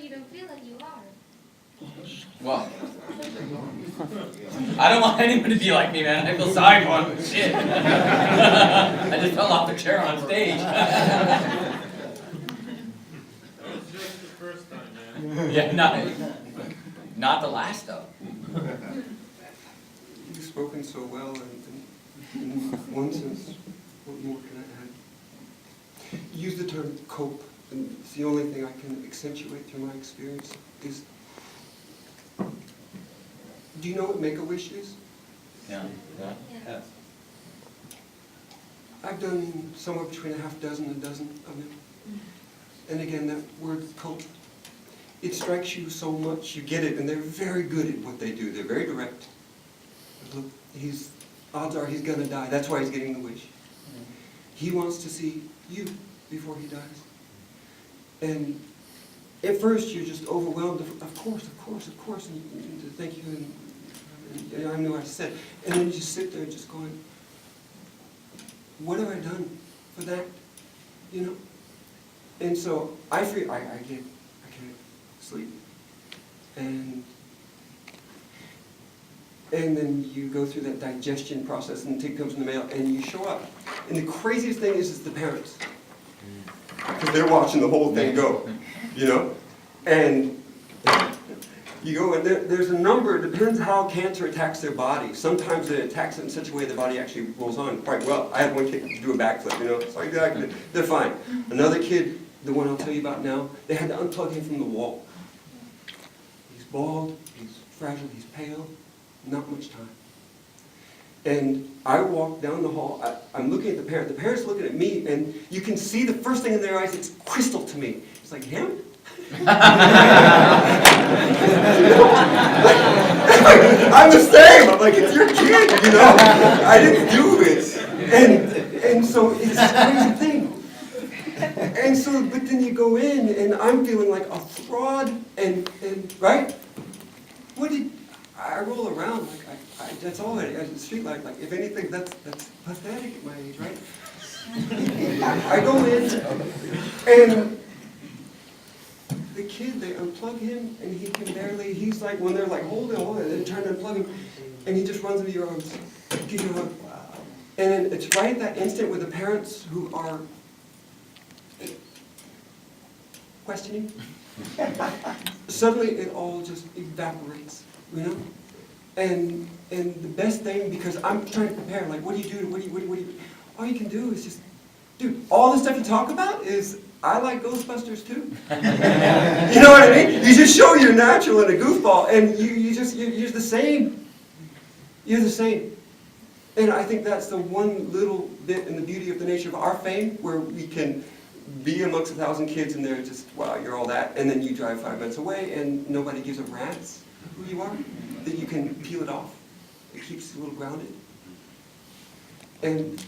you don't feel like you are. Well, I don't want anyone to be like me, man. I feel sorry for him. Shit. I just fell off the chair on stage. That was just the first time, man. Yeah, not the last, though. You've spoken so well, and in one sense, what more can I add? You use the term cope, and it's the only thing I can accentuate through my experience is, do you know what Make-A-Wish is? Yeah. Yeah. I've done somewhere between a half dozen and a dozen of them. And again, that word cope, it strikes you so much, you get it, and they're very good at what they do. They're very direct. Look, odds are he's going to die. That's why he's getting the wish. He wants to see you before he dies. And at first, you're just overwhelmed. Of course, and thank you, and I know what I said. And then you just sit there just going, what have I done for that? You know? And so I can't sleep. And then you go through that digestion process, and the ticket comes in the mail, and you show up. And the craziest thing is the parents. Because they're watching the whole thing go, you know? And you go, and there's a number, it depends how cancer attacks their body. Sometimes it attacks it in such a way the body actually rolls on quite well. I had one kid do a backflip, you know? It's like, they're fine. Another kid, the one I'll tell you about now, they had to unplug him from the wall. He's bald, he's fragile, he's pale, not much time. And I walk down the hall, I'm looking at the parents looking at me, and you can see the first thing in their eyes, it's crystal to me. It's like, him? I'm the same, I'm like, it's your kid, you know? I didn't do it. And so it's a crazy thing. And so, but then you go in, and I'm feeling like a fraud, and right? I roll around like that's all I at the street light. Like if anything, that's pathetic at my age, right? I go in, and the kid, they unplug him, and he can barely. He's like when they're like hold it, and then trying to unplug him, and he just runs into your arms, gives you a hug, and then it's right at that instant with the parents who are questioning. Suddenly, it all just evaporates, you know. And the best thing, because I'm trying to prepare, like, what do you do? What do you? All you can do is just, dude. All the stuff you talk about is, I like Ghostbusters too. You know what I mean? You just show you're natural and a goofball, and you're the same. You're the same. And I think that's the one little bit in the beauty of the nature of our fame, where we can be amongst 1,000 kids and they're just, wow, you're all that, and then you drive 5 minutes away and nobody gives a rat's who you are, that you can peel it off. It keeps you a little grounded. And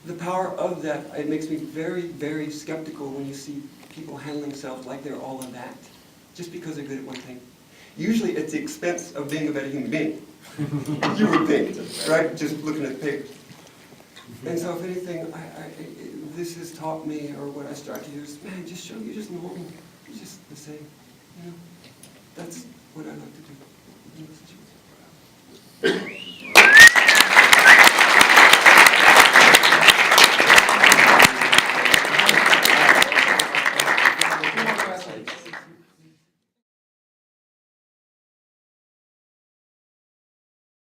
the power of that, it makes me very, very skeptical when you see people handling themselves like they're all of that, just because they're good at one thing. Usually it's the expense of being a better human being. You would think, right? Just looking at the paper. And so if anything, this has taught me, or what I strive to do is, man, just show you're just normal. You're just the same. You know? That's what I like to do.